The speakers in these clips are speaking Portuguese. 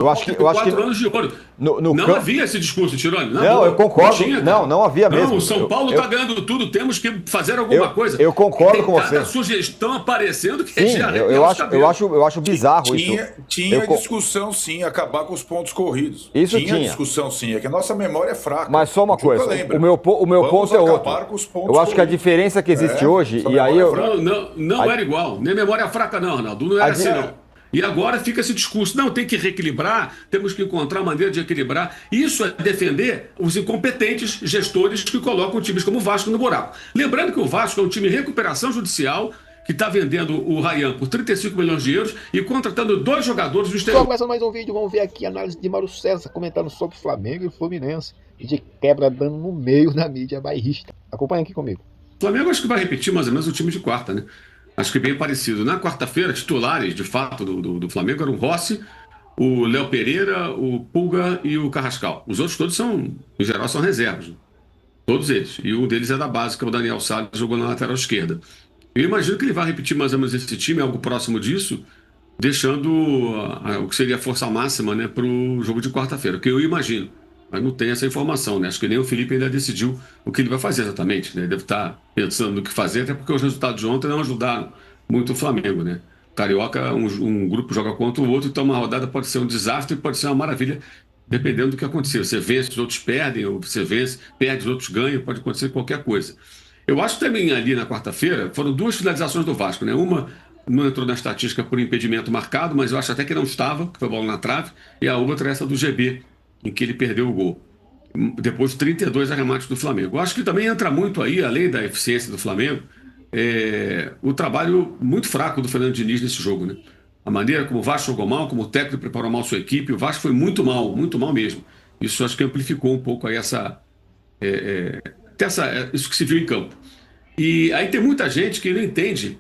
Eu acho que 4 anos de ouro. no Não campo. havia esse discurso, Tironi. Não, eu concordo. Tinha, Não, cara. não havia Não, mesmo. o São Paulo está ganhando tudo, temos que fazer alguma coisa. Eu E concordo tem com cada você. sugestão aparecendo que é de Sim, arrepiar os cabelos. eu acho bizarro isso. Eu, Tinha co- discussão, sim, acabar com os pontos corridos. Isso Tinha tinha. discussão, sim. É que a nossa memória é fraca. Mas só uma O Juca coisa, lembra. o meu Vamos ponto é outro. acabar com os pontos Eu acho que a corridos. diferença que existe hoje, essa e aí memória é eu. fraca. Não A- era igual. Nem memória fraca, não, Arnaldo. Não a era di- assim, não. E agora fica esse discurso. Não, tem que reequilibrar, temos que encontrar maneira de equilibrar. Isso é defender os incompetentes gestores que colocam times como o Vasco no buraco. Lembrando que o Vasco é um time em recuperação judicial, que está vendendo o Ryan por 35 milhões de euros e contratando 2 jogadores do Só exterior. começando mais um vídeo, vamos ver aqui a análise de Mauro César comentando sobre Flamengo e Fluminense. E de quebra dando no meio da mídia bairrista. Acompanha aqui comigo. O Flamengo acho que vai repetir mais ou menos o time de quarta, né? Acho que bem parecido. Na quarta-feira, titulares, de fato, do Flamengo eram o Rossi, o Léo Pereira, o Pulga e o Carrascal. Os outros todos são, em geral, são reservas. Né? Todos eles. E um deles é da base, que é o Daniel Salles, jogou na lateral esquerda. Eu imagino que ele vai repetir mais ou menos esse time, algo próximo disso, deixando o que seria a força máxima, né, para o jogo de quarta-feira, que eu imagino. Mas não tem essa informação, né? Acho que nem o Felipe ainda decidiu o que ele vai fazer exatamente, né? Ele deve estar pensando no que fazer, até porque os resultados de ontem não ajudaram muito o Flamengo, né? Carioca, um grupo joga contra o outro, então uma rodada pode ser um desastre, pode ser uma maravilha, dependendo do que acontecer. Você vence, os outros perdem, ou você vence, perde, os outros ganham, pode acontecer qualquer coisa. Eu acho que também ali na quarta-feira foram 2 finalizações do Vasco, né? Uma não entrou na estatística por impedimento marcado, mas eu acho até que não estava, que foi bola na trave, e a outra é essa do GB, em que ele perdeu o gol. Depois, 32 arremates do Flamengo. Eu acho que também entra muito aí, além da eficiência do Flamengo, o trabalho muito fraco do Fernando Diniz nesse jogo, né? A maneira como o Vasco jogou mal, como o técnico preparou mal sua equipe, o Vasco foi muito mal mesmo. Isso acho que amplificou um pouco aí isso que se viu em campo. E aí tem muita gente que não entende.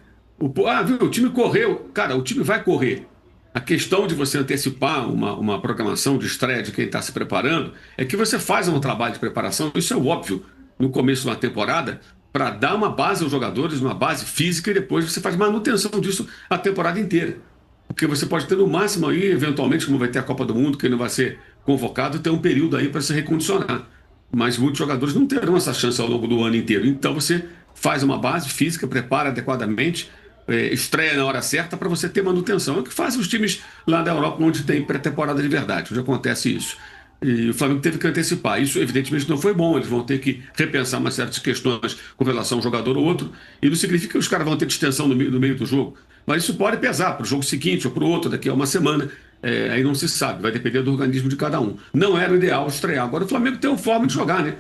Viu, o time correu. Cara, o time vai correr. A questão de você antecipar uma programação de estreia de quem está se preparando é que você faz um trabalho de preparação, isso é óbvio, no começo de uma temporada, para dar uma base aos jogadores, uma base física, e depois você faz manutenção disso a temporada inteira. Porque você pode ter no máximo aí, eventualmente, como vai ter a Copa do Mundo, que não vai ser convocado, ter um período aí para se recondicionar. Mas muitos jogadores não terão essa chance ao longo do ano inteiro. Então você faz uma base física, prepara adequadamente, estreia na hora certa para você ter manutenção. É o que fazem os times lá da Europa, onde tem pré-temporada de verdade, onde acontece isso. E o Flamengo teve que antecipar. Isso, evidentemente, não foi bom. Eles vão ter que repensar uma série de questões com relação a um jogador ou outro. E não significa que os caras vão ter distensão no meio do jogo. Mas isso pode pesar para o jogo seguinte ou para o outro, daqui a uma semana. Aí não se sabe, vai depender do organismo de cada um. Não era o ideal estrear. Agora o Flamengo tem uma forma de jogar, né?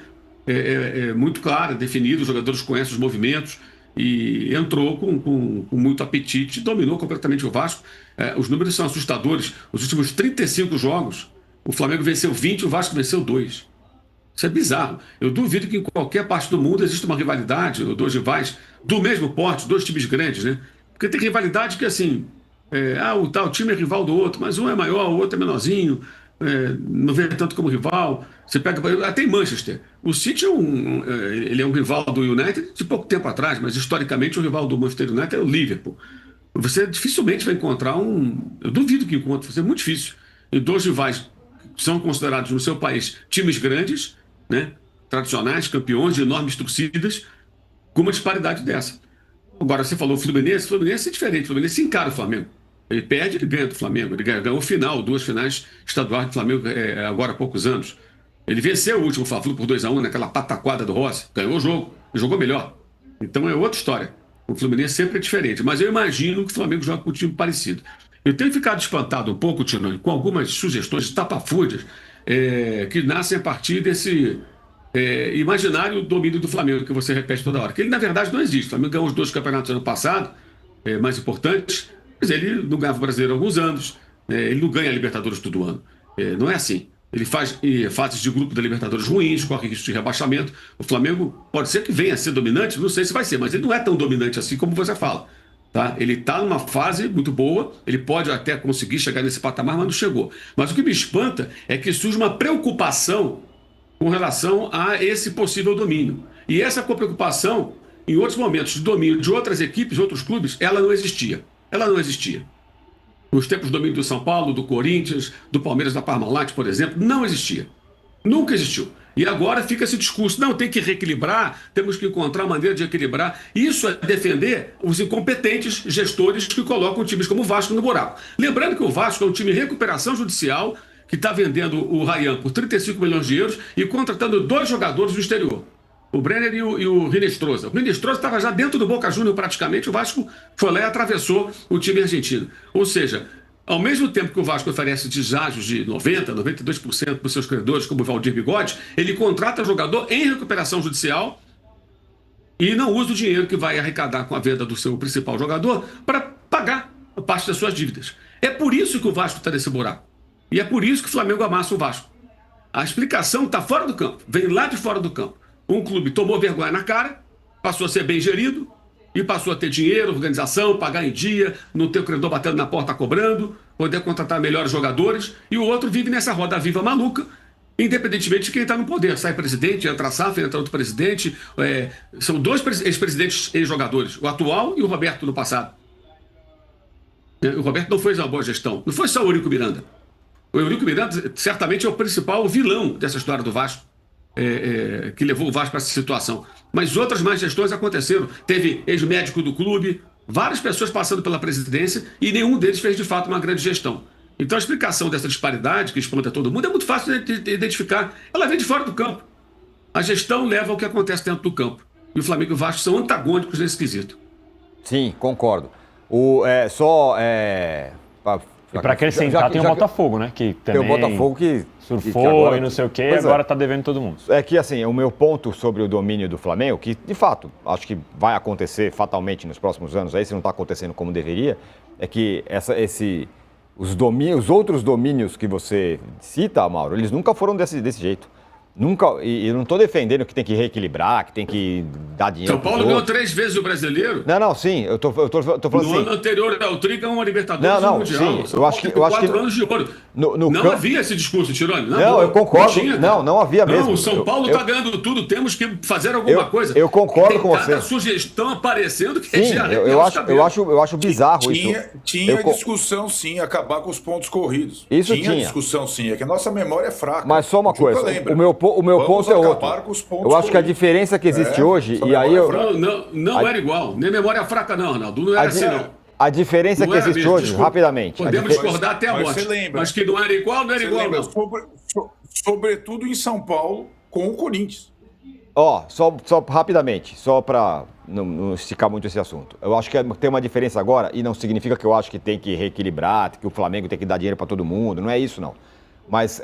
É muito clara, definido, os jogadores conhecem os movimentos e entrou com muito apetite, dominou completamente o Vasco. Os números são assustadores. Os últimos 35 jogos, o Flamengo venceu 20 e o Vasco venceu 2. Isso é bizarro. Eu duvido que em qualquer parte do mundo exista uma rivalidade, ou 2 rivais do mesmo porte, 2 times grandes, né? Porque tem rivalidade que, assim, o tal time é rival do outro, mas um é maior, o outro é menorzinho, não vê tanto como rival. Você pega, até em Manchester, o City ele é um rival do United de pouco tempo atrás, mas historicamente o rival do Manchester United é o Liverpool. Você dificilmente vai encontrar eu duvido que encontre, vai ser muito difícil. E 2 rivais que são considerados no seu país times grandes, né, tradicionais, campeões de enormes torcidas, com uma disparidade dessa. Agora, você falou o Fluminense é diferente, o Fluminense encara o Flamengo. Ele perde, ele ganha do Flamengo. Ele ganhou o final, 2 finais estaduais do Flamengo agora há poucos anos. Ele venceu o último Fla-Flu por 2-1 naquela pataquada do Rossi. Ganhou o jogo, jogou melhor. Então é outra história. O Fluminense sempre é diferente. Mas eu imagino que o Flamengo joga com um time parecido. Eu tenho ficado espantado um pouco, Tino, com algumas sugestões estapafúrdias que nascem a partir desse imaginário domínio do Flamengo, que você repete toda hora. Que ele, na verdade, não existe. O Flamengo ganhou os 2 campeonatos ano passado, mais importantes, mas ele não ganhava o Brasileiro há alguns anos, ele não ganha a Libertadores todo ano. Não é assim. Ele faz fases de grupo da Libertadores ruins, corre risco de rebaixamento. O Flamengo pode ser que venha a ser dominante, não sei se vai ser, mas ele não é tão dominante assim como você fala. Tá? Ele está numa fase muito boa, ele pode até conseguir chegar nesse patamar, mas não chegou. Mas o que me espanta é que surge uma preocupação com relação a esse possível domínio. E essa preocupação, em outros momentos de domínio de outras equipes, de outros clubes, ela não existia. Ela não existia. nos tempos do domínio do São Paulo, do Corinthians, do Palmeiras, da Parmalat, por exemplo, não existia. Nunca existiu. E agora fica esse discurso, não, tem que reequilibrar, temos que encontrar maneira de equilibrar. Isso é defender os incompetentes gestores que colocam times como o Vasco no buraco. Lembrando que o Vasco é um time em recuperação judicial, que está vendendo o Ryan por 35 milhões de euros e contratando 2 jogadores do exterior, o Brenner e o Rinestrosa. O Rinestrosa estava já dentro do Boca Juniors praticamente, o Vasco foi lá e atravessou o time argentino. Ou seja, ao mesmo tempo que o Vasco oferece deságios de 90%, 92% para os seus credores, como o Valdir Bigode, ele contrata jogador em recuperação judicial e não usa o dinheiro que vai arrecadar com a venda do seu principal jogador para pagar parte das suas dívidas. É por isso que o Vasco está nesse buraco. E é por isso que o Flamengo amassa o Vasco. A explicação está fora do campo, vem lá de fora do campo. Um clube tomou vergonha na cara, passou a ser bem gerido, e passou a ter dinheiro, organização, pagar em dia, não ter o credor batendo na porta cobrando, poder contratar melhores jogadores, e o outro vive nessa roda viva maluca, independentemente de quem está no poder. Sai presidente, entra SAF, entra outro presidente. São 2 ex-presidentes ex-jogadores, o atual e o Roberto no passado. O Roberto não fez uma boa gestão, não foi só o Eurico Miranda. O Eurico Miranda certamente é o principal vilão dessa história do Vasco. Que levou o Vasco para essa situação. Mas outras más gestões aconteceram. Teve ex-médico do clube, várias pessoas passando pela presidência e nenhum deles fez de fato uma grande gestão. Então a explicação dessa disparidade que espanta todo mundo é muito fácil de identificar. Ela vem de fora do campo. A gestão leva ao que acontece dentro do campo. E o Flamengo e o Vasco são antagônicos nesse quesito. Sim, concordo. E para acrescentar, tem o Botafogo, né? Que também tem o Botafogo que surfou agora, e não sei o quê, e agora está devendo todo mundo. É que, assim, o meu ponto sobre o domínio do Flamengo, que, de fato, acho que vai acontecer fatalmente nos próximos anos, aí se não está acontecendo como deveria, é que os outros domínios que você cita, Mauro, eles nunca foram desse jeito. Nunca, e eu não estou defendendo que tem que reequilibrar, que tem que dar dinheiro. São Paulo ganhou 3 vezes o brasileiro. Não, sim, eu tô falando assim. No ano anterior ao Tri ganhou uma Libertadores não, Mundial. sim, eu acho que 4 anos de ouro. Não havia esse discurso, Tironi. Não, eu concordo. Não havia mesmo. Não, o São Paulo está ganhando tudo, temos que fazer alguma coisa. Eu concordo com você. Tem sugestão aparecendo que sim, eu acho bizarro isso. Tinha discussão, sim, acabar com os pontos corridos. Isso tinha. Discussão, sim, é que a nossa memória é fraca. Mas só uma coisa, o meu ponto é outro. Eu acho que a diferença que existe hoje, e aí Não era igual. Nem memória fraca não, Arnaldo. Não era assim, não. A diferença que existe hoje, rapidamente. Podemos discordar até a morte. Mas que não era igual, não era igual, não. Sobretudo em São Paulo, com o Corinthians. Só rapidamente, só para não esticar muito esse assunto. Eu acho que tem uma diferença agora, e não significa que eu acho que tem que reequilibrar, que o Flamengo tem que dar dinheiro para todo mundo, não é isso, não. Mas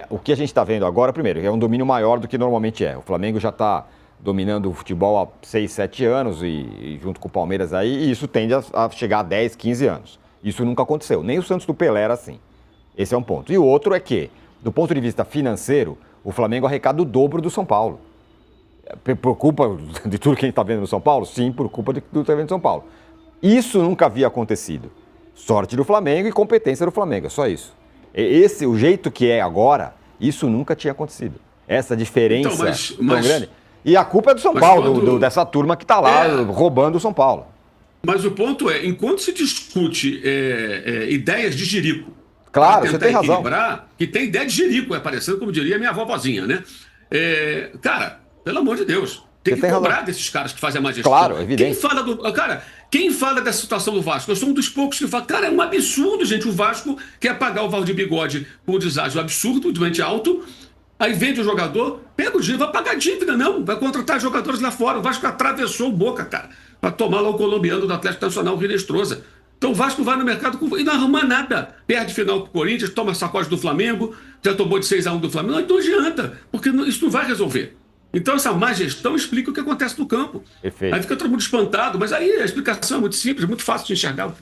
o que a gente está vendo agora, primeiro, é um domínio maior do que normalmente é. O Flamengo já está dominando o futebol há 6, 7 anos, e junto com o Palmeiras aí, e isso tende a chegar a 10, 15 anos. Isso nunca aconteceu. Nem o Santos do Pelé era assim. Esse é um ponto. E o outro é que, do ponto de vista financeiro, o Flamengo arrecada o dobro do São Paulo. Por culpa de tudo que a gente está vendo no São Paulo? Sim, por culpa de tudo que está vendo no São Paulo. Isso nunca havia acontecido. Sorte do Flamengo e competência do Flamengo, é só isso. O jeito que é agora, isso nunca tinha acontecido. Essa diferença tão grande. E a culpa é do São Paulo, dessa turma que está lá roubando o São Paulo. Mas o ponto é, enquanto se discute ideias de jirico, claro, você tem razão. Que tem ideia de jirico, parecendo como diria minha avó vozinha, né? Cara, pelo amor de Deus, tem que cobrar desses caras que fazem a má gestão. Claro, é evidente. Quem fala dessa situação do Vasco? Eu sou um dos poucos que fala, cara, é um absurdo, gente. O Vasco quer pagar o Valdir Bigode por um deságio absurdo, doente alto, aí vende o jogador, pega o dinheiro, vai pagar dívida, não, vai contratar jogadores lá fora. O Vasco atravessou o Boca, cara, para tomar lá o colombiano do Atlético Nacional, o Rinestrosa. Então o Vasco vai no mercado e não arruma nada. Perde final pro Corinthians, toma sacode do Flamengo, já tomou de 6-1 do Flamengo. Não adianta, porque isso não vai resolver. Então essa má gestão explica o que acontece no campo. Perfeito. Aí fica todo mundo espantado, mas aí a explicação é muito simples, muito fácil de enxergar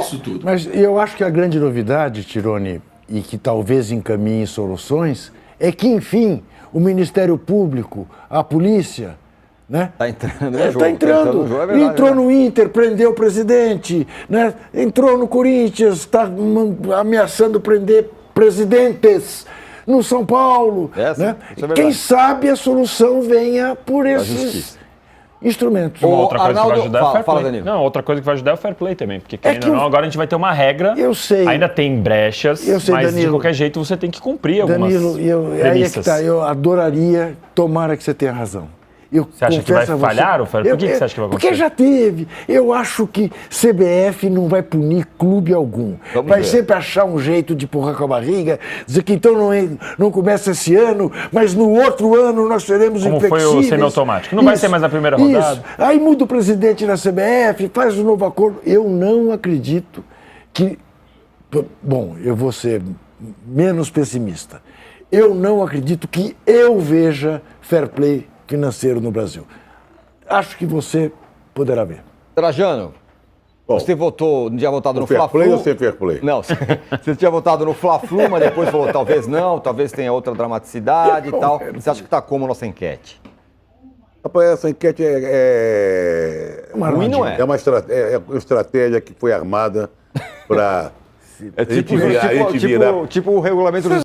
isso tudo. Mas eu acho que a grande novidade, Tironi, e que talvez encaminhe soluções, é que, enfim, o Ministério Público, a polícia, né? Está entrando no jogo. Está entrando. Entrou no Inter, prendeu o presidente, né? Entrou no Corinthians, está ameaçando prender presidentes no São Paulo, né? Quem sabe a solução venha por esses instrumentos. Uma outra coisa que vai ajudar é o fair fala, play. Danilo. Não, outra coisa que vai ajudar é o fair play também. Porque, querendo que ou não, agora a gente vai ter uma regra. Eu sei. Ainda tem brechas, Eu sei, mas de Danilo. qualquer jeito você tem que cumprir algumas Danilo, aí é que premissas. tá, eu adoraria, tomara que você tenha razão. Você acha que vai confesso a falhar o fair play? Por que você acha que vai acontecer? Porque já teve. Eu acho que CBF não vai punir clube algum. Vamos vai ver. sempre achar um jeito de empurrar com a barriga, dizer que então não começa esse ano, mas no outro ano nós seremos Como foi o inflexíveis. semiautomático. Não vai ser mais na primeira rodada. Isso. Aí muda o presidente da CBF, faz um novo acordo. Eu não acredito que... Bom, eu vou ser menos pessimista. Eu não acredito que eu veja fair play financeiro no Brasil. Acho que você poderá ver. Trajano, você votou, não tinha votado no fair Fla-Flu? play ou sem fair play? Não, você tinha votado no Fla-Flu, mas depois falou talvez não, talvez tenha outra dramaticidade e tal. Você acha que está como a nossa enquete? Rapaz, essa enquete Ruim não é. É uma estratégia que foi armada para a gente virar. Tipo o regulamento dos